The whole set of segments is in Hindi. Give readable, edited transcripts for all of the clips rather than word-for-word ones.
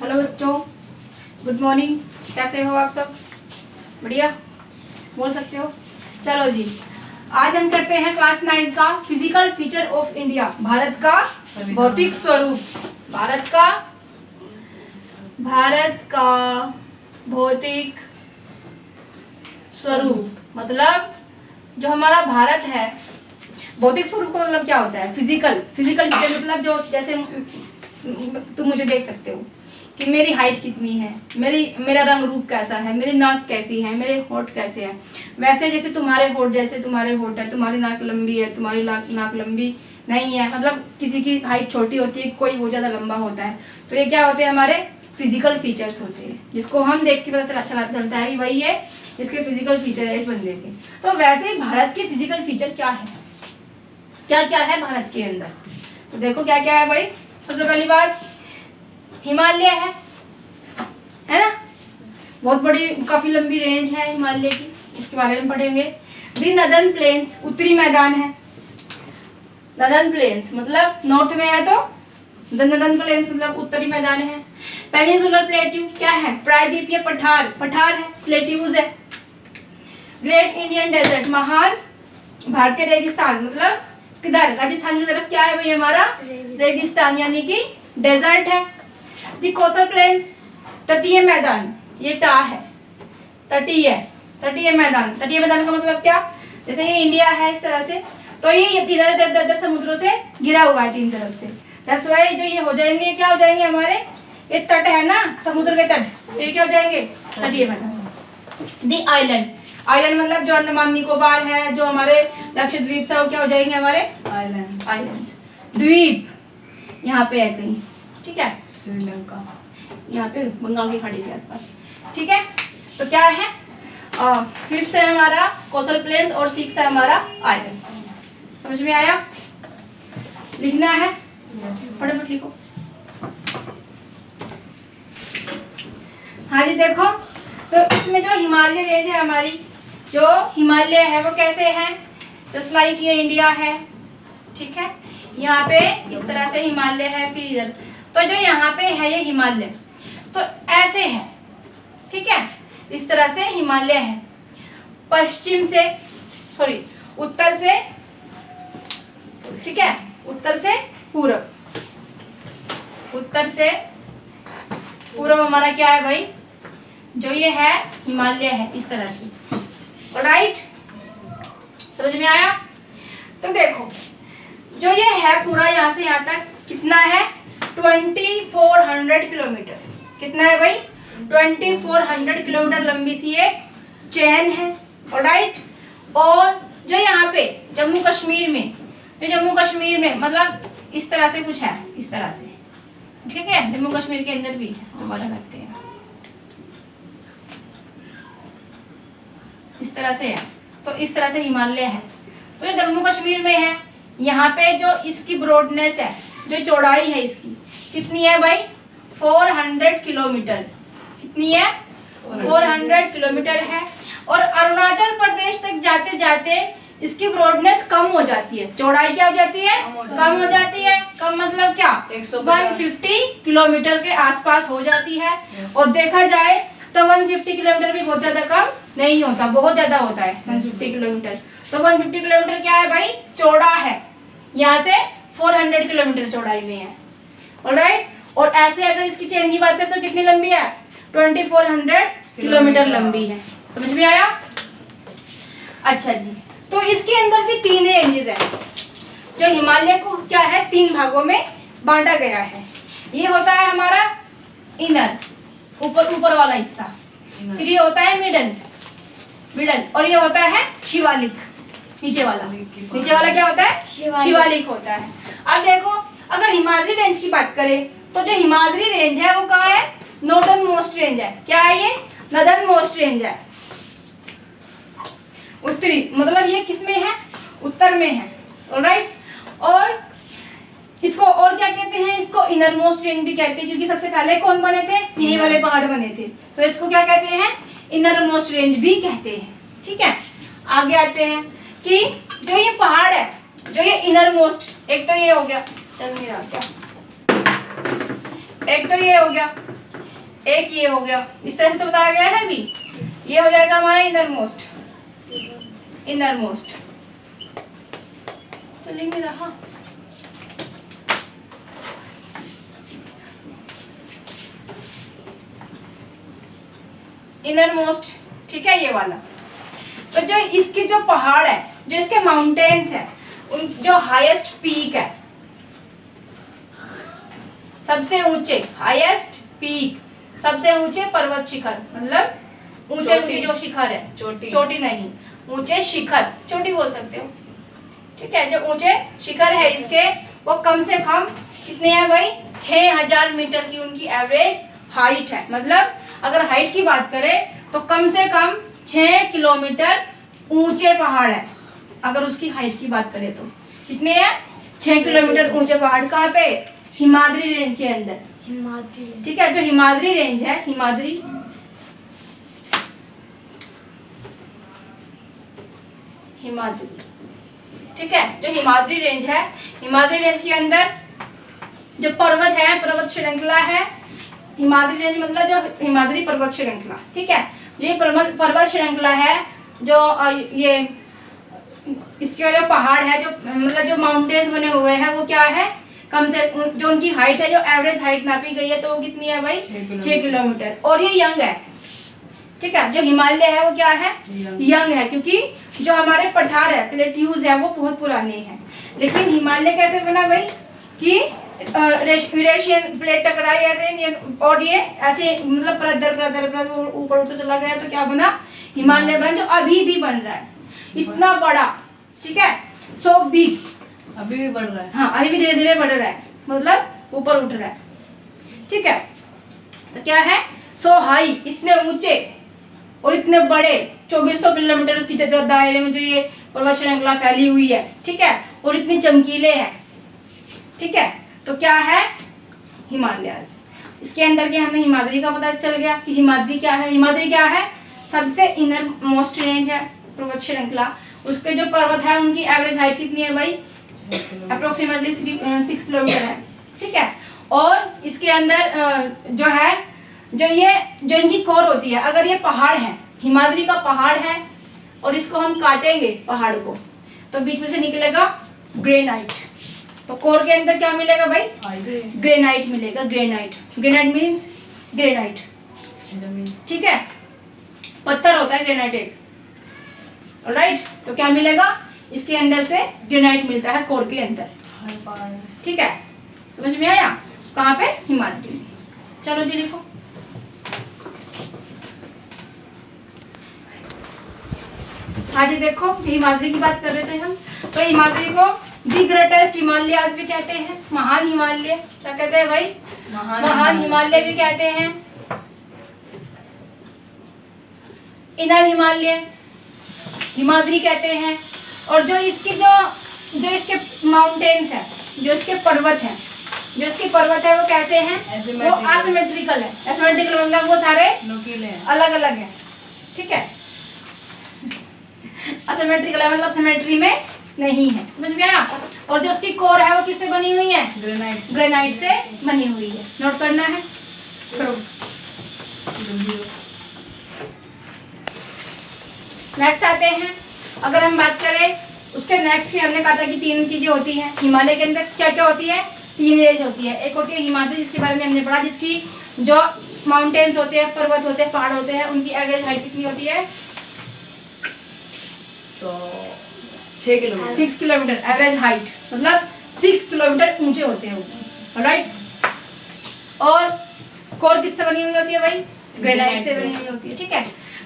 हेलो बच्चों, गुड मॉर्निंग। कैसे हो आप सब? बढ़िया, बोल सकते हो। चलो जी, आज हम करते हैं क्लास 9 का physical feature of India, Bharat का भौतिक स्वरूप। भारत का भौतिक स्वरूप मतलब जो हमारा भारत है, भौतिक स्वरूप का मतलब क्या होता है? फिजिकल फीचर मतलब जो, जैसे तुम मुझे देख सकते हो कि मेरी हाइट कितनी है, मेरा रंग रूप कैसा है, मेरी नाक कैसी है, मेरे होठ कैसे हैं। वैसे जैसे तुम्हारे होठ है, तुम्हारी नाक लंबी है, तुम्हारी नाक लंबी नहीं है। मतलब किसी की हाइट छोटी होती है, कोई बहुत ज़्यादा लंबा होता है। तो ये क्या होते हैं? हमारे फिजिकल फीचर्स होते हैं, जिसको हम देख के पता चलता है कि भाई ये इसके फिजिकल फीचर है इस बंदे के। तो वैसे ही भारत के फिजिकल फीचर क्या है, क्या क्या है भारत के अंदर? तो देखो क्या क्या है भाई। सबसे पहली बात, हिमालय है ना, बहुत बड़ी काफी लंबी रेंज है हिमालय की, उसके बारे में पढ़ेंगे। दी नदर्न प्लेन्स, उत्तरी मैदान है। नदर्न प्लेन्स मतलब नॉर्थ में है, तो नदर्न प्लेन्स मतलब उत्तरी मैदान है। पेनिनसुलर प्लेट्यू क्या है? प्रायद्वीपीय पठार है, प्लेट्यूज है। ग्रेट इंडियन डेजर्ट, महान भारतीय रेगिस्तान मतलब किधर? राजस्थान की तरफ क्या है भाई हमारा? रेगिस्तान यानी कि डेजर्ट है। दी कोस्टल प्लेन्स, तटीय मैदान, ये टा है, तटीय मैदान का मतलब क्या? जैसे ये इंडिया है इस तरह से, तो ये इधर समुद्रों से घिरा हुआ है तीन तरफ से। दैट्स व्हाई जो ये हो जाएंगे, क्या हो जाएंगे हमारे? ये तट है ना, समुद्र के तट, ये क्या हो जाएंगे? तटीय मैदान। दी आइलैंड मतलब जो अंडमान निकोबार है, जो हमारे लक्षद्वीप से, वो क्या हो जाएंगे? हमारे आइलैंड। द्वीप यहाँ पे है कहीं, ठीक है, श्रीलंका, यहाँ पे बंगाल की खाड़ी के आसपास, ठीक है। तो क्या है? फिफ्थ है हमारा कोस्टल प्लेन्स और सिक्स्थ है हमारा आइलैंड। समझ में आया? लिखना है, फटाफट लिखो। हाँ जी, देखो तो इसमें जो हिमालय रेंज है हमारी, जो हिमालय है वो कैसे है? जस्ट लाइक ये इंडिया है, ठीक है। यहाँ पे इस तरह से हिमालय है, फिर इधर, तो जो यहाँ पे है ये हिमालय, तो ऐसे है, ठीक है, इस तरह से हिमालय है। उत्तर से, ठीक है, उत्तर से पूर्व हमारा क्या है भाई? जो ये है हिमालय है, इस तरह से। ऑलराइट, समझ में आया? तो देखो जो ये है पूरा यहाँ से यहाँ तक कितना है? 2400 किलोमीटर। कितना है भाई? 2400 किलोमीटर लंबी सी एक चेन है। ऑलराइट, और जो यहाँ पे जम्मू कश्मीर में मतलब इस तरह से कुछ है, इस तरह से, ठीक है। जम्मू कश्मीर के अंदर भी है, दोबारा करते हैं, इस तरह से है। तो इस तरह से हिमालय है। तो जो जम्मू कश्मीर में है, यहाँ पे जो इसकी ब्रॉडनेस है, जो चौड़ाई है इसकी, कितनी है भाई? 400 किलोमीटर। कितनी है? 400 किलोमीटर है। और अरुणाचल प्रदेश तक जाते जाते इसकी ब्रॉडनेस कम हो जाती है, चौड़ाई क्या हो जाती है? कम हो जाती है। कम मतलब क्या? 150 किलोमीटर के आसपास हो जाती है। और देखा जाए तो 150 किलोमीटर भी बहुत ज्यादा कम नहीं होता, बहुत ज्यादा होता है 150 किलोमीटर। तो 150 किलोमीटर क्या है भाई? चौड़ा है, यहाँ से 400 किलोमीटर चौड़ाई में है। ऑलराइट, और ऐसे अगर इसकी चेन की बात करें तो कितनी लंबी है? 2400 किलोमीटर लंबी है। समझ में आया? अच्छा जी, तो इसके अंदर भी 3 रेंजेस है। जो हिमालय को क्या है, 3 भागों में बांटा गया है। ये होता है हमारा इनर, ऊपर वाला हिस्सा, फिर ये होता है मिडल, और ये होता है शिवालिक, नीचे वाला क्या होता है? शिवालिक होता है। अब देखो, अगर हिमालय रेंज की बात करें तो जो हिमालय रेंज है वो कहाँ है? नॉर्दर्न मोस्ट रेंज है। क्या है ये? नॉर्दर्न मोस्ट रेंज है। उत्तरी मतलब ये किस में है? उत्तर में है। ऑलराइट, और इसको और क्या कहते हैं? इसको इनर मोस्ट रेंज भी कहते हैं, क्योंकि सबसे पहले कौन बने थे? यही वाले पहाड़ बने थे, तो इसको क्या कहते हैं? इनर मोस्ट रेंज भी कहते हैं, ठीक है। आगे आते हैं कि जो ये पहाड़ है, जो ये इनर मोस्ट, एक तो ये हो गया, चल नहीं रहा क्या, एक तो ये हो गया, एक ये हो गया, इस तरह से तो बताया गया है अभी। ये हो जाएगा हमारा इनर मोस्ट, इनर मोस्ट तो लिख नहीं रहा। इनर मोस्ट, ठीक है, ये वाला। तो जो इसकी जो पहाड़ है, जो इसके माउंटेन्स है, उन जो हाईएस्ट पीक है, सबसे ऊंचे, हाईएस्ट पीक, सबसे ऊंचे पर्वत शिखर, मतलब ऊंचे ऊंचे जो शिखर है, चोटी नहीं, ऊंचे शिखर, चोटी बोल सकते हो, ठीक है। जो ऊंचे शिखर है इसके, वो कम से कम कितने हैं भाई, 6000 मीटर की उनकी एवरेज हाइट है। मतलब अगर हाइट की बात करें तो कम से कम 6 किलोमीटर ऊंचे पहाड़ है। अगर उसकी हाइट की बात करें तो कितने हैं, 6 किलोमीटर ऊंचे पहाड़। कहाँ पे, हिमाद्री रेंज के अंदर, हिमाद्री, ठीक है। जो हिमाद्री रेंज है, हिमाद्री, हिमाद्री, ठीक है, जो हिमाद्री रेंज है, हिमाद्री रेंज के अंदर जो पर्वत है, पर्वत श्रृंखला है, हिमाद्री रेंज मतलब जो हिमाद्री पर्वत श्रृंखला, ठीक है। ये पर्वत श्रृंखला है, जो ये इसके जो पहाड़ है, जो मतलब जो माउंटेन्स बने हुए हैं, वो क्या है, कम से जो उनकी हाइट है, जो एवरेज हाइट नापी गई है, तो वो कितनी है भाई, 6 किलोमीटर। और ये यंग है, ठीक है। जो हिमालय है वो क्या है, यंग है, क्योंकि जो हमारे पठार है, प्लेट्यूज है, वो बहुत पुराने हैं। लेकिन हिमालय कैसे बना भाई, कि यूरेशियन प्लेट टकराई ऐसे, और ये ऐसे मतलब परत ऊपर उठते चला गया, तो क्या बना, हिमालय बना, जो अभी भी बन रहा है, इतना बड़ा, ठीक है, सो बिग, अभी भी बढ़ रहा है, हाँ अभी भी धीरे धीरे बढ़ रहा है, मतलब ऊपर उठ रहा है, ठीक है। तो क्या है, सो हाई, इतने ऊंचे और इतने बड़े, 2400 किलोमीटर की जो दायरे में जो ये पर्वत श्रृंखला फैली हुई है, ठीक है, और इतनी चमकीले हैं, ठीक है। तो क्या है, हिमालय। इसके अंदर के हमें हिमाद्री का पता चल गया कि हिमाद्री क्या है। हिमाद्री क्या है, सबसे इनर मोस्ट रेंज है पर्वत श्रृंखला। उसके जो पर्वत है उनकी एवरेज हाइट कितनी है भाई, अप्रोक्सीमेटली 6 किलोमीटर है, ठीक है। और इसके अंदर जो है, जो इनकी कोर होती है, अगर ये पहाड़ है, हिमाद्री का पहाड़ है, और इसको हम काटेंगे पहाड़ को, तो बीच में से निकलेगा ग्रेनाइट। तो कोर के अंदर क्या मिलेगा भाई, ग्रेनाइट मिलेगा, ग्रेनाइट। ग्रेनाइट मीन्स ग्रेनाइट, ठीक है, पत्थर होता है ग्रेनाइट एक, राइट। तो क्या मिलेगा, इसके अंदर से ग्रेनाइट मिलता है कोर के अंदर, ठीक है। समझ में आया, कहाँ पे, हिमाद्री। चलो जी लिखो, हाँ जी देखो, हिमाद्री की बात कर रहे थे हम। तो हिमाद्री को दी ग्रेटेस्ट हिमालयाज भी कहते हैं, महान हिमालय। क्या कहते हैं भाई, महान हिमालय भी कहते हैं, इनर हिमालय, हिमाद्री कहते हैं। और जो इसकी जो इसके माउंटेन्स है, जो इसके पर्वत है, वो कैसे हैं, वो असिमेट्रिकल है। असिमेट्रिकल मतलब वो सारे अलग अलग हैं, ठीक है। असिमेट्रिकल है मतलब सिमेट्री में नहीं है, समझ में आया। और जो उसकी कोर है वो किससे बनी हुई है, ग्रेनाइट से बनी हुई है। नोट करना है, करो। नेक्स्ट आते हैं, अगर हम बात करें उसके नेक्स्ट की, हमने कहा था कि 3 चीजें होती हैं हिमालय के अंदर। क्या क्या होती है, 3 रेंज होती है। एक होती है हिमाद्री, जिसके बारे में हमने पढ़ा, जिसकी जो माउंटेन्स होते हैं, पर्वत होते हैं, पहाड़ होते हैं, उनकी एवरेज हाइट कितनी होती है, तो 6 किलोमीटर एवरेज हाइट, मतलब 6 किलोमीटर ऊंचे होते हैं वो, राइट। और कोर किससे बनी हुई होती है भाई, ग्रेनाइट से बनी हुई होती है, ठीक है।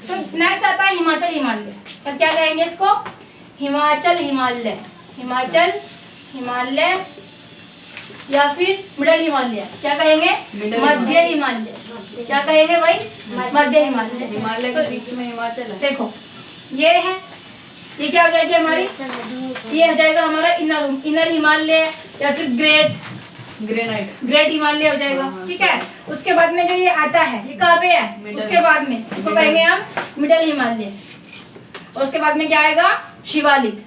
तो नेक्स्ट आता है हिमाचल हिमालय। तो क्या कहेंगे इसको, हिमाचल हिमालय, हिमाचल हिमालय, या फिर मिडल हिमालय। क्या कहेंगे, मध्य हिमालय। क्या कहेंगे भाई, मध्य हिमालय। हिमालय के बीच में हिमाचल है, देखो ये है, ये क्या हो जाएगी हमारी, ये हो जाएगा हमारा इनर हिमालय, या फिर ग्रेट हिमालय हो जाएगा, ठीक है। उसके बाद में जो ये आता है, ये कहाँ पे है, उसके बाद में इसको कहेंगे हम मिडल हिमालय। और उसके बाद में क्या आएगा, शिवालिक।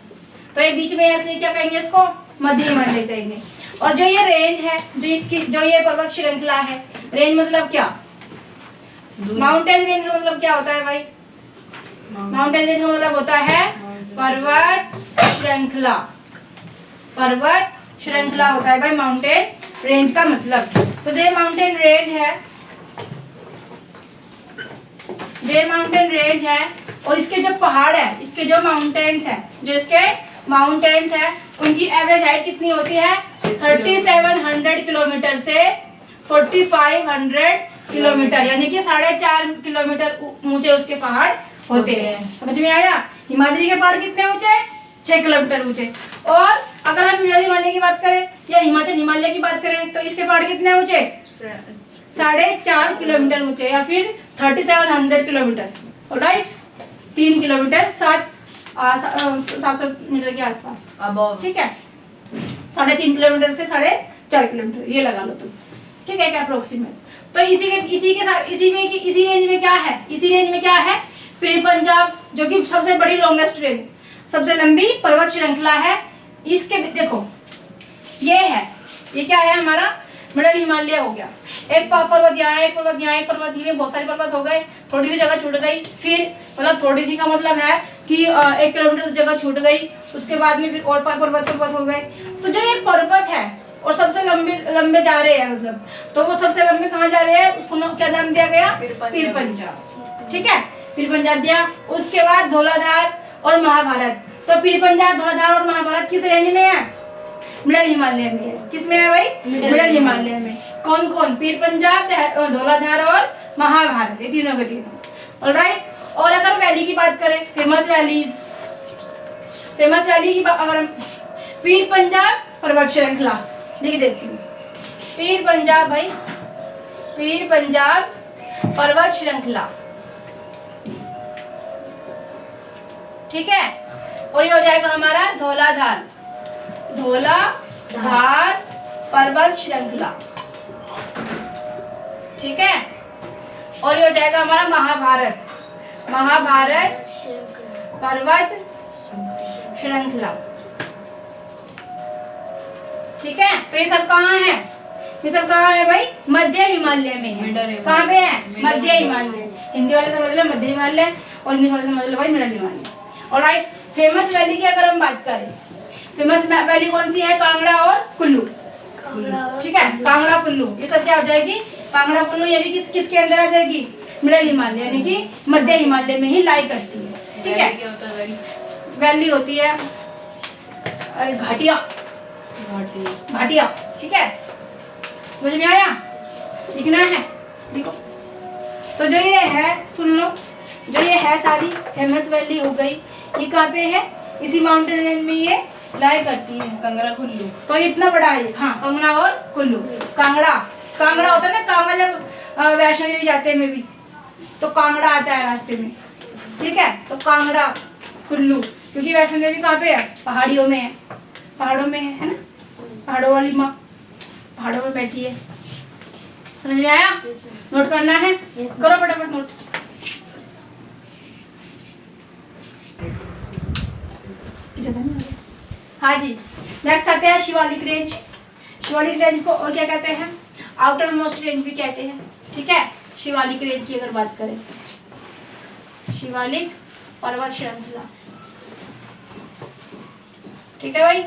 तो ये बीच में है, इसलिए क्या कहेंगे इसको, मध्य हिमालय कहेंगे। और जो ये रेंज है, जो ये पर्वत श्रृंखला है, रेंज मतलब क्या, माउंटेन रेंज का मतलब क्या होता है भाई? माउंटेन रेंज का मतलब होता है पर्वत श्रृंखला। पर्वत श्रृंखला होता है भाई माउंटेन रेंज का मतलब। तो जो माउंटेन रेंज है, जो माउंटेन रेंज है और इसके जो पहाड़ है, इसके जो माउंटेन्स है, जो इसके माउंटेन्स है, उनकी एवरेज हाइट कितनी होती है? 3700 किलोमीटर से 4500 किलोमीटर, यानी कि 4.5 किलोमीटर ऊंचे उसके पहाड़ होते हैं। समझ में आया? हिमाद्री के पहाड़ कितने ऊंचे? 6 किलोमीटर ऊंचे। और अगर हम मिडल हिमालय की बात करें या हिमाचल हिमालय की बात करें तो इसके पहाड़ कितने ऊंचे? 4.5 किलोमीटर ऊंचे या फिर 3700 किलोमीटर। ऑलराइट, 3 किलोमीटर 700 मीटर के आसपास। ठीक है, 3.5 किलोमीटर से 4.5 किलोमीटर ये लगा लो तुम। ठीक है, क्या अप्रोक्सीमेट। तो इसी रेंज में क्या है? इसी रेंज में क्या है? पीर पंजाब, जो कि सबसे बड़ी लॉन्गेस्ट रेंज, सबसे लंबी पर्वत श्रृंखला है। इसके देखो ये है, ये क्या है हमारा? मिडल हिमालय हो गया। एक पर्वत यहाँ, एक पर्वत यहाँ, एक पर्वत यहाँ, बहुत सारे पर्वत हो गए। थोड़ी सी जगह छूट गई, फिर मतलब थोड़ी सी का मतलब है कि 1 किलोमीटर जगह छूट गई, उसके बाद में फिर और पर्वत हो गए। तो जो ये पर्वत है और सबसे लंबे जा रहे हैं, मतलब तो वो सबसे लंबे कहाँ जा रहे हैं? उसको क्या नाम दिया गया? पीर पंजाब। ठीक है, पीर पंजाब दिया। उसके बाद धौलाधार और महाभारत। तो पीर पंजाब, धौलाधार और महाभारत किस रेंज में है? मिडल हिमालय में है। किस में है भाई? मिडल हिमालय में। कौन कौन? पीर पंजाब, धौलाधार और महाभारत, ये तीनों के तीनों। ऑलराइट। और अगर वैली की बात करें, फेमस वैली की अगर हम पीर पंजाब पर्वत श्रृंखला लिख देती हूँ। पीर पंजाब भाई, पीर पंजाब पर्वत श्रृंखला। ठीक है, और ये हो जाएगा हमारा धौलाधार पर्वत श्रृंखला। ठीक है, और ये हो जाएगा हमारा महाभारत पर्वत श्रृंखला। ठीक है, तो ये सब कहाँ है? ये सब कहाँ है भाई? मध्य हिमालय में है। कहाँ पे है? मध्य हिमालय। हिंदी वाले समझ लो मध्य हिमालय और इंग्लिश वाले समझ लो भाई middle Himalaya. Alright, famous valley की अगर हम बात करें, फेमस वैली कौन सी है? कांगड़ा और कुल्लू। ठीक है, कांगड़ा कुल्लू, ये सब क्या हो जाएगी? कांगड़ा कुल्लू, ये भी किसके अंदर आ जाएगी? मिडल हिमालय, यानी कि मध्य हिमालय में ही लाई करती है। ठीक है, वैली होती है और घाटिया। ठीक है, समझ में आया? लिखना है, देखो। तो जो ये है, सुन लो, जो ये है सारी फेमस वैली हो गई, ये कहाँ पे है? इसी माउंटेन रेंज में ये लाई करती है। कांगड़ा कुल्लू, तो इतना बड़ा है। हाँ, कांगड़ा और कुल्लू। कांगड़ा होता है ना, कांगड़ा जब वैष्णो देवी जाते हैं में भी तो कांगड़ा आता है रास्ते में। ठीक है, तो कांगड़ा कुल्लू, क्योंकि वैष्णो देवी कहाँ पे है? पहाड़ियों में है, पहाड़ों में है ना, पहाड़ों वाली माँ पहाड़ों में बैठी है। समझ में आया? नोट करना है, करो फटाफट नोट। हाँ जी, नेक्स्ट आते हैं शिवालिक रेंज। शिवालिक रेंज को और क्या कहते हैं? आउटर मोस्ट रेंज भी कहते हैं। ठीक है, शिवालिक रेंज की अगर बात करें, शिवालिक पर्वत श्रृंखला। ठीक है भाई,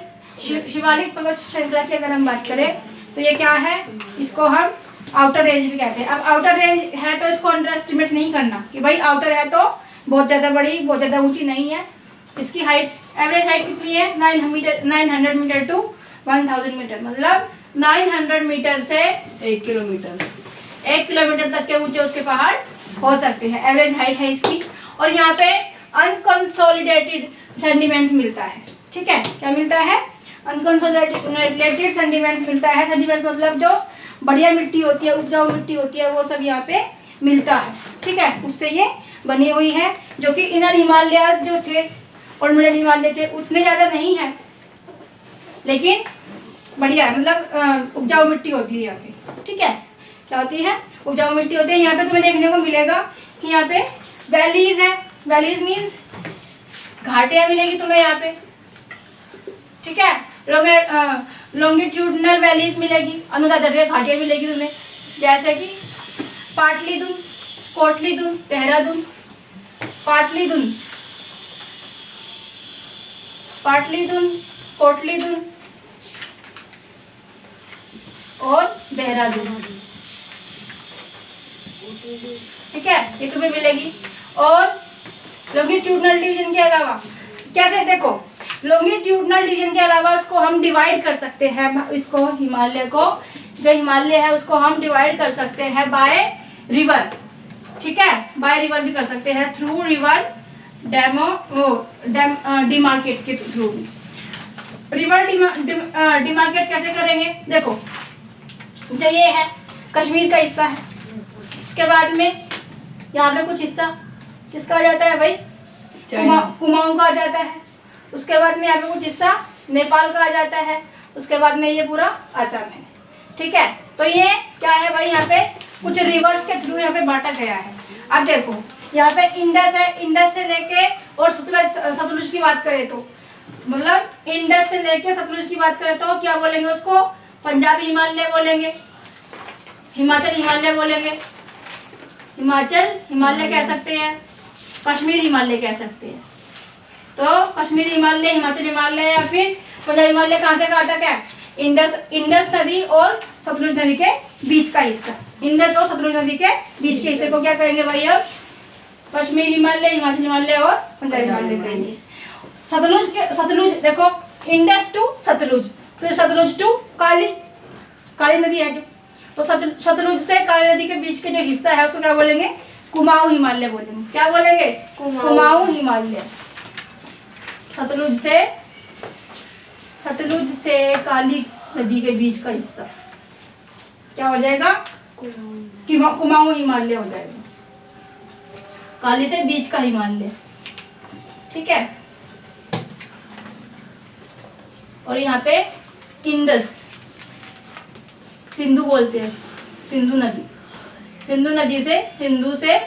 शिवालिक पर्वत श्रृंखला की अगर हम बात करें तो ये क्या है? इसको हम आउटर रेंज भी कहते हैं। अब आउटर रेंज है तो इसको अंडर एस्टिमेट नहीं करना कि भाई आउटर है तो बहुत ज़्यादा बड़ी, बहुत ज़्यादा ऊंची नहीं है। इसकी हाइट, एवरेज हाइट कितनी है? 900 मीटर टू 1000 मीटर, मतलब 900 मीटर से 1 किलोमीटर तक के ऊंचे उसके पहाड़ हो सकते हैं। एवरेज हाइट है इसकी। और यहाँ पे अनकंसोलिडेटेड सेंडिमेंट्स मिलता है। ठीक है, क्या मिलता है? अनकंसोलिडेटेड सेंडिमेंट्स मिलता है। सेंडिमेंट्स मतलब जो बढ़िया मिट्टी होती है, उपजाऊ मिट्टी होती है, वो सब यहाँ पे मिलता है। ठीक है, उससे ये बनी हुई है, जो कि इनर हिमालयाज जो थे और मिडल हिमालय थे उतने ज़्यादा नहीं है, लेकिन बढ़िया है, मतलब उपजाऊ मिट्टी होती है यहाँ पे। ठीक है, क्या होती है? उपजाऊ मिट्टी होती है। यहाँ पे तुम्हें देखने को मिलेगा कि यहाँ पे वैलीज है। वैलीज मीन्स घाटियाँ मिलेगी तुम्हें यहाँ पे। ठीक है, लॉन्गिट्यूडनल वैलीज मिलेगी, अनुदैर्ध्य घाटियाँ मिलेगी तुम्हें, जैसे कि पाटलिपुत्र, कोटलीदुन, देहरादून, पाटलीदुन, पाटलीदुन, कोटलीदुन और देहरादून। ठीक है, ये तुम्हें मिलेगी। और लॉन्गिट्यूडनल डिवीजन के अलावा कैसे, देखो लॉन्गिट्यूडनल डिवीजन के अलावा उसको हम डिवाइड कर सकते हैं, इसको हिमालय को, जो हिमालय है उसको हम डिवाइड कर सकते हैं बाय रिवर। ठीक है, बाय रिवर भी कर सकते हैं, थ्रू रिवर डिमार्केट के थ्रू। रिवर डिमार्केट कैसे करेंगे, देखो जो ये है कश्मीर का हिस्सा है, उसके बाद में यहाँ पे कुछ हिस्सा किसका आ जाता है भाई, कुमाऊं का आ जाता है। उसके बाद में यहाँ पे कुछ हिस्सा नेपाल का आ जाता है। उसके बाद में ये पूरा असम है। ठीक है, तो ये क्या है भाई, यहाँ पे कुछ रिवर्स के थ्रू यहाँ पे बांटा गया है। अब देखो यहाँ पे इंडस है, इंडस से लेके और सतलुज की बात करें तो, मतलब इंडस से लेके सतलुज की बात करें तो क्या बोलेंगे उसको, पंजाबी हिमालय बोलेंगे, हिमाचल हिमालय बोलेंगे, हिमाचल हिमालय कह सकते हैं, कश्मीर हिमालय कह सकते हैं। तो कश्मीर हिमालय, हिमाचल हिमालय या फिर पंजाब हिमालय कहाँ से कहाँ तक है, इंडस नदी और सतलुज नदी के बीच का हिस्सा। इंडस और सतलुज नदी के बीच के हिस्से को क्या करेंगे भाई, अब कश्मीर हिमालय, हिमाचल हिमालय और पंजाब हिमालय करेंगे। सतलुज देखो, इंडस टू सतलुज, फिर सतलुज टू काली नदी है जो, तो सतलुज से काली नदी के बीच के जो हिस्सा है उसको क्या बोलेंगे, कुमाऊं हिमालय बोलेंगे। क्या बोलेंगे, कुमाऊं हिमालय। सतलुज से काली नदी के बीच का हिस्सा क्या हो जाएगा, कुमाऊं हिमालय हो जाएगा, काली से बीच का हिमालय। ठीक है, और यहाँ पे इंडस, सिंधु बोलते हैं, सिंधु नदी से, सिंधु से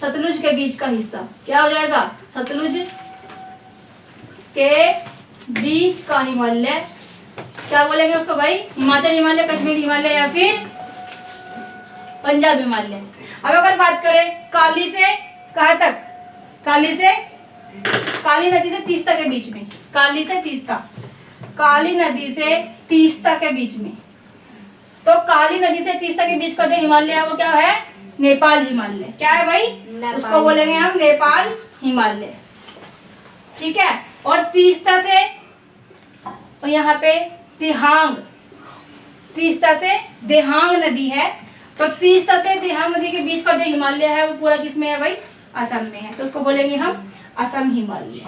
सतलुज के बीच का हिस्सा क्या हो जाएगा, सतलुज के बीच का हिमालय। क्या बोलेंगे उसको भाई, हिमाचल हिमालय, कश्मीर हिमालय या फिर पंजाब हिमालय। अब अगर बात करें काली से कहाँ तक, काली नदी से तीस्ता के बीच में, काली नदी से तीस्ता के बीच में, तो काली नदी से तीस्ता के बीच का जो हिमालय है वो क्या है, नेपाल हिमालय। क्या है भाई, उसको बोलेंगे हम नेपाल हिमालय। ठीक है, और तीस्ता से, और यहाँ पे तीस्ता से देहांग नदी है, तो तीस्ता से देहांग नदी के बीच का जो हिमालय है वो पूरा किसमें है भाई, असम में है, तो उसको बोलेंगे हम असम हिमालय।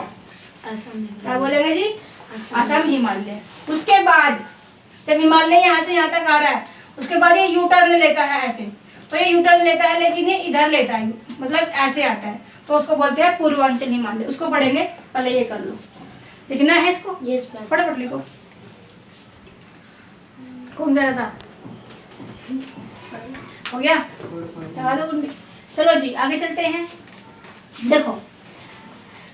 क्या बोलेंगे जी, असम हिमालय। उसके बाद जब हिमालय यहाँ से यहाँ तक आ रहा है, उसके बाद ये यू टर्न लेता है ऐसे, तो ये यू टर्न लेता है लेकिन ये इधर लेता है, मतलब ऐसे आता है, तो उसको बोलते हैं पूर्वांचल हिमालय। उसको पढ़ेंगे, पहले ये कर लो, लिखना है इसको, ये फटाफट लिखो। कौन कह रहा था, हो गया, लगा दो कुंडी। चलो जी आगे चलते हैं। देखो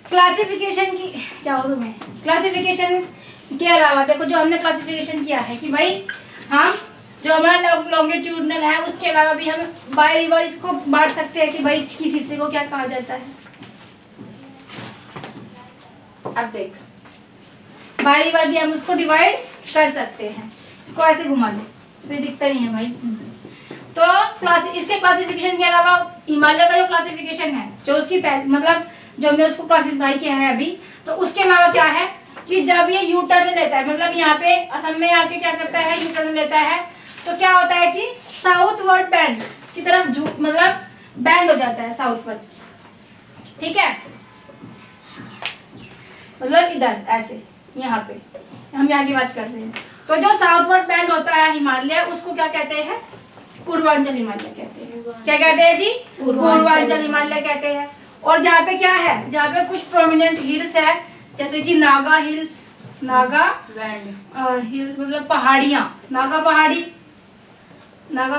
क्लासिफिकेशन की, क्या हो तुम्हें, क्लासिफिकेशन के अलावा देखो जो हमने क्लासिफिकेशन किया है कि भाई हम जो हमारा लॉन्गिट्यूडनल है उसके अलावा भी हम बाय रिवर इसको बांट सकते हैं कि भाई किस हिस्से को क्या कहा जाता है। अब देख, बाय रिवर भी हम उसको डिवाइड कर सकते हैं, इसको ऐसे घुमा दे तो दिखता नहीं है भाई। तो इसके क्लासिफिकेशन के अलावा हिमालय का जो क्लासिफिकेशन है, जो उसकी मतलब जो हमने उसको क्लासिफाई किया है अभी, तो उसके अलावा क्या है कि जब ये यू टर्न लेता है, मतलब यहाँ पे असम में आके क्या करता है, यू टर्न लेता है, तो क्या होता है कि साउथवर्ड बैंड की तरफ मतलब बैंड हो जाता है साउथवर्ड। ठीक है, मतलब इधर ऐसे, यहाँ पे हम यहाँ की बात कर रहे हैं, तो जो साउथवर्ड बैंड होता है हिमालय, उसको क्या कहते हैं, पूर्वांचल हिमालय कहते हैं। क्या कहते हैं जी, पूर्वांचल हिमालय कहते हैं। और जहाँ पे क्या है, जहाँ पे कुछ प्रोमिनेंट हिल्स है, जैसे कि नागा हिल्स, हिल्स मतलब पहाड़ियाँ, नागा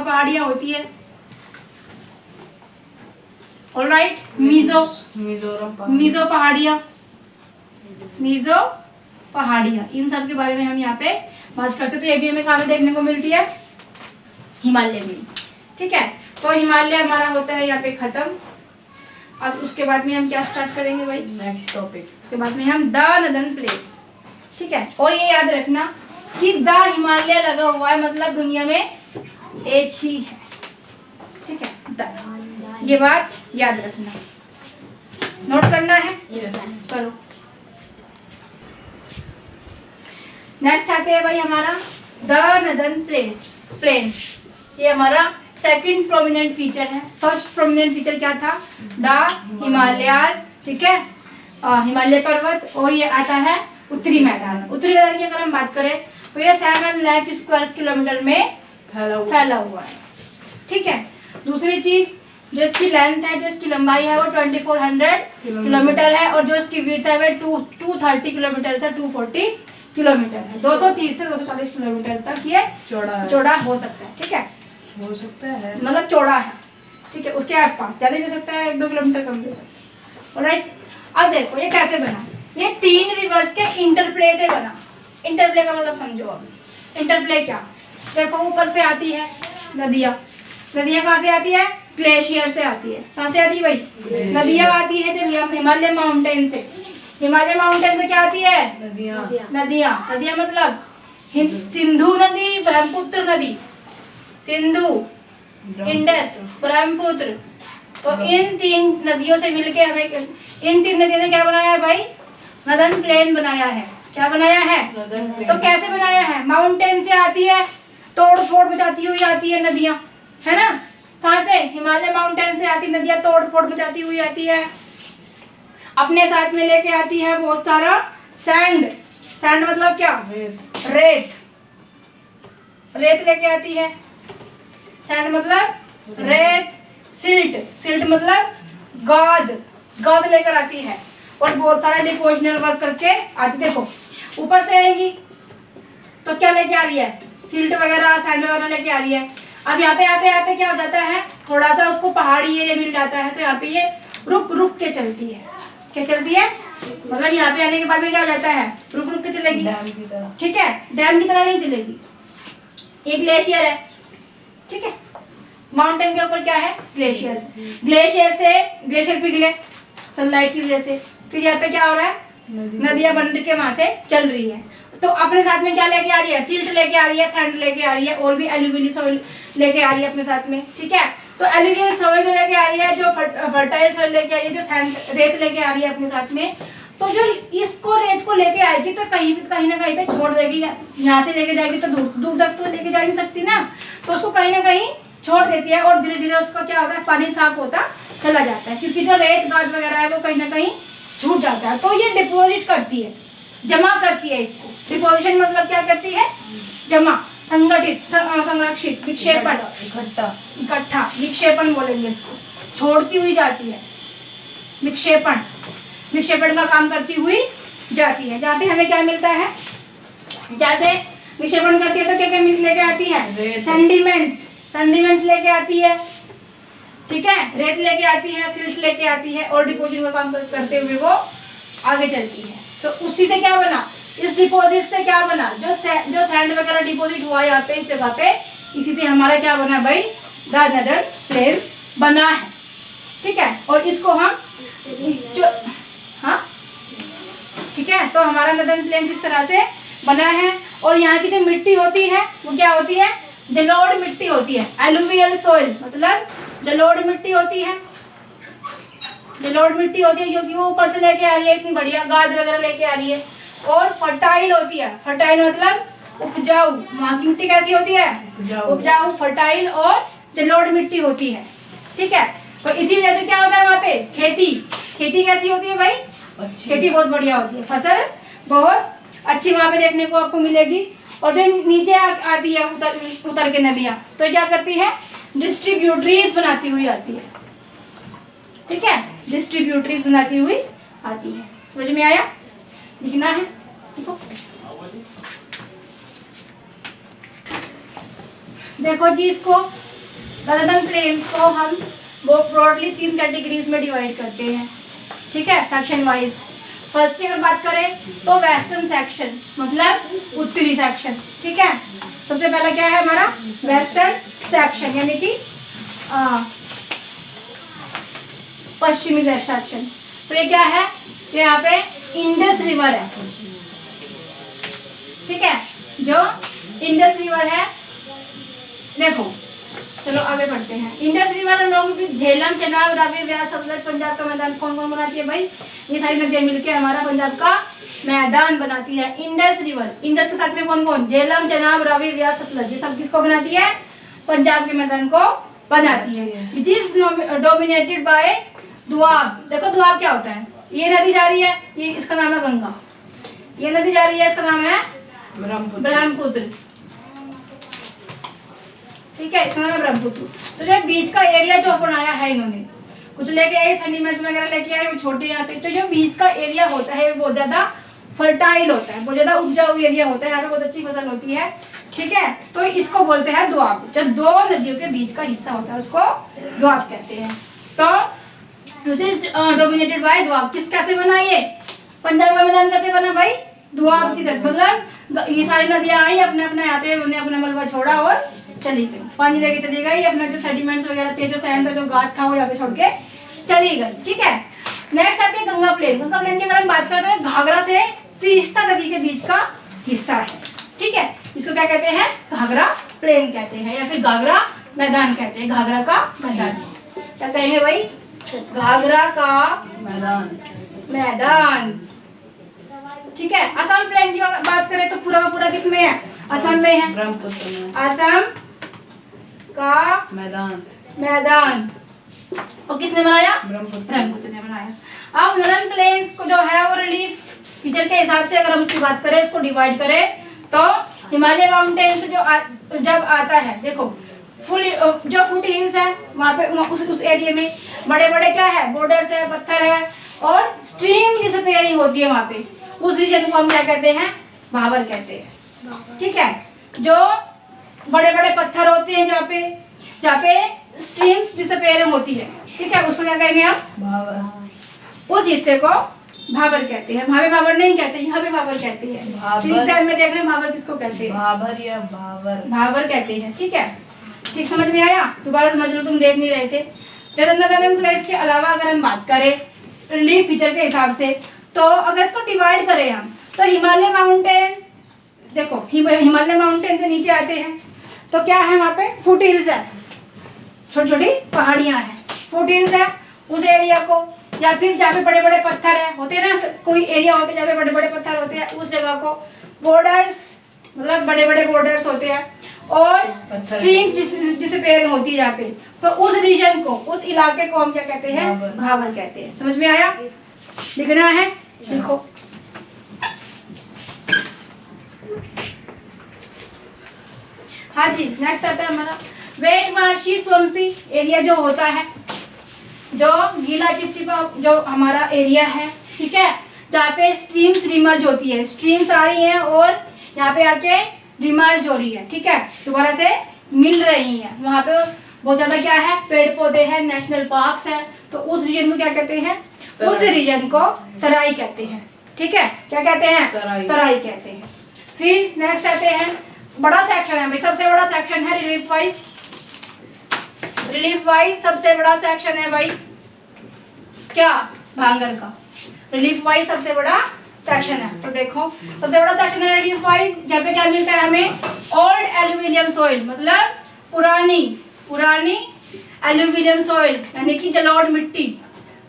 पहाड़ियाँ होती है। ऑलराइट, मीजो पहाड़ियाँ, इन सब के बारे में हम यहाँ पे बात करते हैं। तो ये भी हमें कहाँ पे देखने को मिलती है, हिमालय में। ठीक है, तो हिमालय हमारा होता है यहाँ पे खत्म। अब उसके बाद में हम क्या स्टार्ट करेंगे भाई, नेक्स्ट टॉपिक। उसके बाद में हम द नदन प्लेस, ठीक है। और ये याद रखना कि द हिमालय लगा हुआ है मतलब दुनिया में एक ही है, ठीक है, द, ये बात याद रखना, नोट करना है, करो। नेक्स्ट आते हैं भाई हमारा द नदन प्लेन्स। ये हमारा सेकंड प्रोमिनेंट फीचर है। फर्स्ट प्रोमिनेंट फीचर क्या था, द हिमालयाज, ठीक है, हिमालय पर्वत। और ये आता है उत्तरी मैदान। उत्तरी मैदान की अगर हम बात करें तो ये 7 लाख स्क्वायर किलोमीटर में फैला हुआ है, ठीक है। दूसरी चीज, जो इसकी लेंथ है, जो इसकी लंबाई है वो 2400 किलोमीटर है, और जो इसकी विड्थ है वो 230 किलोमीटर से 240 किलोमीटर है। 230 से 240 किलोमीटर तक ये चौड़ा हो सकता है, ठीक है, हो सकता है, मतलब चौड़ा है, ठीक है। उसके आसपास ज़्यादा भी हो सकता है, 1-2 किलोमीटर कम भी हो सकता है। ऑलराइट, अब देखो ये कैसे बना, ये 3 रिवर्स के इंटरप्ले से बना। इंटरप्ले का मतलब समझो। अब इंटरप्ले क्या, देखो ऊपर से आती है नदियाँ। नदियाँ कहाँ से आती है, ग्लेशियर से आती है। कहाँ से आती है भाई, नदियाँ आती है जब हिमालय माउंटेन से। हिमालय माउंटेन से क्या आती है, नदियाँ मतलब सिंधु नदी, ब्रह्मपुत्र नदी, सिंधु, इंडस, ब्रह्मपुत्र। तो इन 3 नदियों से मिलके हमें, इन 3 नदियों ने क्या बनाया है भाई, नदन प्लेन बनाया है। क्या बनाया है, तो कैसे बनाया है, माउंटेन से आती है, तोड़ फोड़ मचाती हुई आती है नदियाँ, है ना। कहाँ से, हिमालय माउंटेन से आती नदियाँ, तोड़ फोड़ मचाती हुई आती है। अपने साथ में लेके आती है बहुत सारा सैंड। सैंड मतलब क्या, रेत लेके आती है। सैंड मतलब रेत। सिल्ट मतलब गाद लेकर आती है। और बहुत सारा डिपोजिशनल वर्क करके आती। देखो ऊपर से आएगी तो क्या लेके आ रही है, सिल्ट वगैरह, सैंड वगैरह लेके आ रही है। अब यहाँ पे आते आते क्या हो जाता है, थोड़ा सा उसको पहाड़ी एरिया मिल जाता है, तो यहाँ पे ये रुक के चलती है। क्या चलती है, मतलब यहाँ पे आने के बाद में क्या हो जाता है, रुक के चलेगी, ठीक है, डैम की तरह नहीं चलेगी। ये ग्लेशियर है, ठीक है, माउंटेन के ऊपर क्या है, ग्लेशियर पिघले सनलाइट की वजह से। फिर यहाँ पे क्या हो रहा है, नदियाँ बन के वहां से चल रही है। तो अपने साथ में क्या लेके आ रही है, सिल्ट लेके आ रही है, सैंड लेके आ रही है, और भी एल्यूवियल सॉइल लेके आ रही है अपने साथ में, ठीक है। तो एल्यूवियल सॉइल लेके आ रही है, जो फर्टाइल सॉइल लेके आ रही है, जो सैंड रेत लेके आ रही है अपने साथ में। तो जो इसको रेत को लेके आएगी तो कहीं ना कहीं पे छोड़ देगी। यहाँ से लेके जाएगी तो दूर तक तो लेके जा नहीं सकती ना, तो उसको कहीं ना कहीं छोड़ देती है, और धीरे धीरे उसका क्या होता है, पानी साफ होता चला जाता है, क्योंकि जो रेत गाद वगैरह है वो कहीं ना कहीं छूट जाता है। तो ये डिपोजिट करती है, जमा करती है इसको। डिपोजिशन मतलब क्या करती है, जमा, संगठित, संरक्षित, विक्षेपण, इकट्ठा, विक्षेपण बोलेंगे इसको, छोड़ती हुई जाती है, विक्षेपण का काम करती हुई जाती है। जहाँ पे हमें क्या मिलता है, जैसे विक्षेपण करती है तो क्या क्या लेके आती है, सेंडिमेंट्स लेके आती है, ठीक है, रेत लेके आती है, सिल्ट लेके आती है, और डिपोजिट का काम करते हुए वो आगे चलती है। तो उसी से क्या बना, इस डिपॉजिट से क्या बना, जो सैंड वगैरह डिपॉजिट हुआ यहाँ पे इस जगह पे, इसी से हमारा क्या बना भाई, द नदन प्लेन्स बना है, ठीक है। और इसको हम जो, हाँ ठीक है, तो हमारा नदन प्लेन्स इस तरह से बना है। और यहाँ की जो मिट्टी होती है वो क्या होती है, जलोढ़ मिट्टी होती है। एलुवियल सॉइल मतलब जलोढ़ मिट्टी होती है, क्योंकि वो ऊपर से लेके आ रही है, इतनी बढ़िया गाद वगैरह लेके आ रही है। और फर्टाइल होती है, फर्टाइल मतलब उपजाऊ। वहाँ की मिट्टी कैसी होती है, उपजाऊ, फर्टाइल और जलोढ़ मिट्टी होती है, ठीक है। तो इसी वजह से क्या होता है वहाँ पे, खेती कैसी होती है भाई, खेती बहुत बढ़िया होती है, फसल बहुत अच्छी वहाँ पे देखने को आपको मिलेगी। और जो नीचे आती है उतर के नदियाँ, तो क्या करती है, डिस्ट्रीब्यूटरीज बनाती हुई आती है, ठीक है, डिस्ट्रीब्यूटरीज बनाती हुई आती है। समझ में आया, लिखना है, देखो जी, इसको नदन प्लेन्स को हम ब्रॉडली 3 कैटेगरीज में डिवाइड करते हैं, ठीक है, सेक्शन वाइज। फर्स्ट की अगर बात करें तो वेस्टर्न सेक्शन मतलब उत्तरी सेक्शन, ठीक है। सबसे पहला क्या है हमारा वेस्टर्न सेक्शन, यानी कि पश्चिमी सेक्शन। तो ये क्या है, ये यहाँ पे इंडस रिवर है, ठीक है, जो इंडस रिवर है। देखो चलो आगे बढ़ते हैं। इंडस रिवर हम लोगों की झेलम, चेनाब, रावी, व्यास, सतलज, पंजाब का मैदान कौन कौन बनाती है भाई? ये सारी नदियां मिलकर हमारा पंजाब का मैदान बनाती है। इंडस रिवर, इंडस के साथ में कौन कौन? झेलम, चेनाब, रावी, व्यास, सतलज, ये सब किसको बनाती है? पंजाब के मैदान को बनाती है। Which is dominated by Doab. देखो दुआब क्या होता है? ये नदी जा रही है, ये इसका नाम है गंगा। ये नदी जा रही है, इसका नाम है ब्रह्मपुत्र, ठीक है, इसका नाम है ब्रह्मपुत्र। तो जो बीच का एरिया जो बनाया है इन्होंने, कुछ लेके आए सेंटीमीटर्स वगैरह लेके आए, वो छोटे यहाँ पे। तो जो बीच का एरिया होता है वो ज्यादा फर्टाइल होता है, बहुत ज्यादा उपजाऊ एरिया होता है, यहाँ पे बहुत अच्छी फसल होती है, ठीक है। तो इसको बोलते हैं दोआब। जब दो नदियों के बीच का हिस्सा होता है उसको दोआब कहते हैं। तो this is dominated by Doab. किस कैसे बना ये? पंजाब का मैदान कैसे बना भाई? दोआब की तरफ, मतलब ये सारी नदियां आई अपने अपने यहाँ पे, उन्हें अपना मलबा छोड़ा और चली गई, पानी लेके चली गई, अपना जो सेडिमेंट्स वगैरह थे, जो सैंड था, जो गाद था, वो यहाँ पे छोड़ के चली गई, ठीक है। नेक्स्ट आती है गंगा प्लेन। गंगा प्लेन की अगर हम बात करें तो घाघरा से तीस्ता नदी के बीच का हिस्सा है, ठीक है। इसको क्या कहते हैं? घाघरा प्लेन कहते हैं, या फिर घाघरा मैदान कहते हैं। घाघरा का मैदान क्या कहेंगे भाई? घाघरा का मैदान, ठीक है। असम प्लेन की बात करें तो पूरा का पूरा किसमें है? असम में है, ब्रह्मपुत्र में। असम का मैदान। और किसने बनाया? ब्रह्मपुत्र ने बनाया। अब नदन प्लेन्स को जो है वो रिलीफ फीचर के हिसाब से अगर हम उसकी बात करें, इसको डिवाइड करें, तो हिमालय माउंटेन्स जो जब आता है, देखो फुल जो फुट हिल्स है वहाँ पे उस एरिया में बड़े बड़े क्या है? बॉर्डर्स है, पत्थर है, और स्ट्रीम डिसअपीयरिंग होती है वहाँ पे। उस रीजन को हम क्या कहते हैं? भाबर कहते हैं, ठीक है। जो बड़े बड़े पत्थर होते हैं जहाँ पे स्ट्रीम्स डिसअपीयरिंग होती है, ठीक है, उसको क्या कहेंगे हम? भाबर। उस हिस्से को भाबर कहते हैं। वहाँ पे भाबर नहीं कहते, यहाँ पे भाबर कहते हैं। ठीक साइड में देख रहे हैं भाबर किसको कहते हैं? भाबर या भाबर कहते हैं, ठीक है। ठीक समझ में आया? दोबारा समझ लो, तुम देख नहीं रहे थे। नदन प्लेन्स के अलावा अगर हम बात करें रिलीफ फीचर के हिसाब से, तो अगर इसको डिवाइड करें हम, तो हिमालय माउंटेन, देखो हिमालय माउंटेन से नीचे आते हैं तो क्या है? वहाँ पे फुट हिल्स है, छोटी छोटी पहाड़ियाँ हैं, फुट हिल्स है। उस एरिया को, या फिर जहाँ पे बड़े बड़े पत्थर है, होते हैं ना, कोई एरिया होते हैं जहाँ पे बड़े बड़े पत्थर होते हैं, उस जगह को बॉर्डर्स, मतलब बड़े बड़े बॉर्डर्स होते हैं, और स्ट्रीम्स डिसअपीयरिंग होती है जहाँ पे, तो उस रीजन को, उस इलाके को हम क्या कहते हैं? भाबर कहते हैं। समझ में आया? लिखना है, देखो हाँ जी। नेक्स्ट आता है हमारा वेट मार्शी स्वम्पी एरिया, जो होता है जो गीला चिपचिपा जो हमारा एरिया है, ठीक है, जहाँ पे स्ट्रीम्स रिमर्ज होती है, स्ट्रीम्स आ रही हैं और यहाँ पे आके रिमर्ज हो रही है, ठीक है, दोबारा से मिल रही हैं। वहाँ पे बहुत ज़्यादा क्या है? पेड़ पौधे हैं, नेशनल पार्क्स है, तो उस रीजन को क्या कहते हैं? उस रीजन को तराई कहते हैं, ठीक है। क्या कहते हैं? तराई कहते हैं। फिर नेक्स्ट आते हैं, बड़ा सेक्शन है भाई, सबसे बड़ा सेक्शन है रिलीफ वाइज। रिलीफ वाइज सबसे बड़ा सेक्शन है भाई क्या? भांगर का। रिलीफ वाइज सबसे बड़ा सेक्शन है। तो देखो सबसे बड़ा सेक्शन है रिलीफ वाइज, जहाँ पे क्या मिलता है हमें? ओल्ड एल्यूविलियम सॉइल, मतलब पुरानी एल्यूविलियम सॉइल, यानी कि जलोढ़ मिट्टी।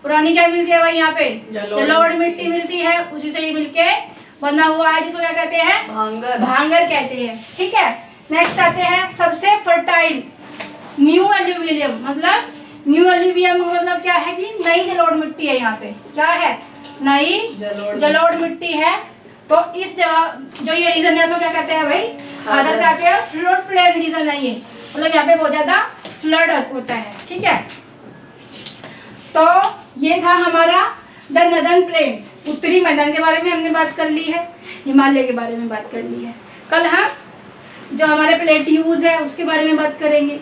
पुरानी क्या मिलती है भाई? यहाँ पे जलोढ़ मिट्टी मिलती है, उसी से ही मिलके बना हुआ है, जिसको क्या कहते हैं? भांगर कहते हैं, ठीक है। नेक्स्ट आते हैं सबसे फर्टाइल न्यू एल्यूविलियम, मतलब न्यू एल्यूविलियम मतलब क्या है कि नई जलोढ़ मिट्टी है। यहाँ पे क्या है? नई जलोढ़ मिट्टी है। तो इस जो ये रीजन है उसको क्या कहते हैं भाई? खादर कहते हैं। फ्लड प्लेन रीजन है ये, मतलब यहाँ पे बहुत ज्यादा फ्लड होता है, ठीक है। तो ये था हमारा द नदन प्लेन्स। उत्तरी मैदान के बारे में हमने बात कर ली है, हिमालय के बारे में बात कर ली है। कल हम जो हमारे प्लेट्यूज है उसके बारे में बात करेंगे,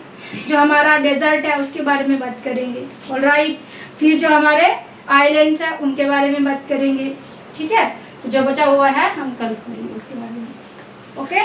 जो हमारा डेजर्ट है उसके बारे में बात करेंगे, ऑलराइट। फिर जो हमारे आइलैंड्स है उनके बारे में बात करेंगे, ठीक है। तो जो बचा हुआ है हम कल करेंगे उसके बारे में, ओके।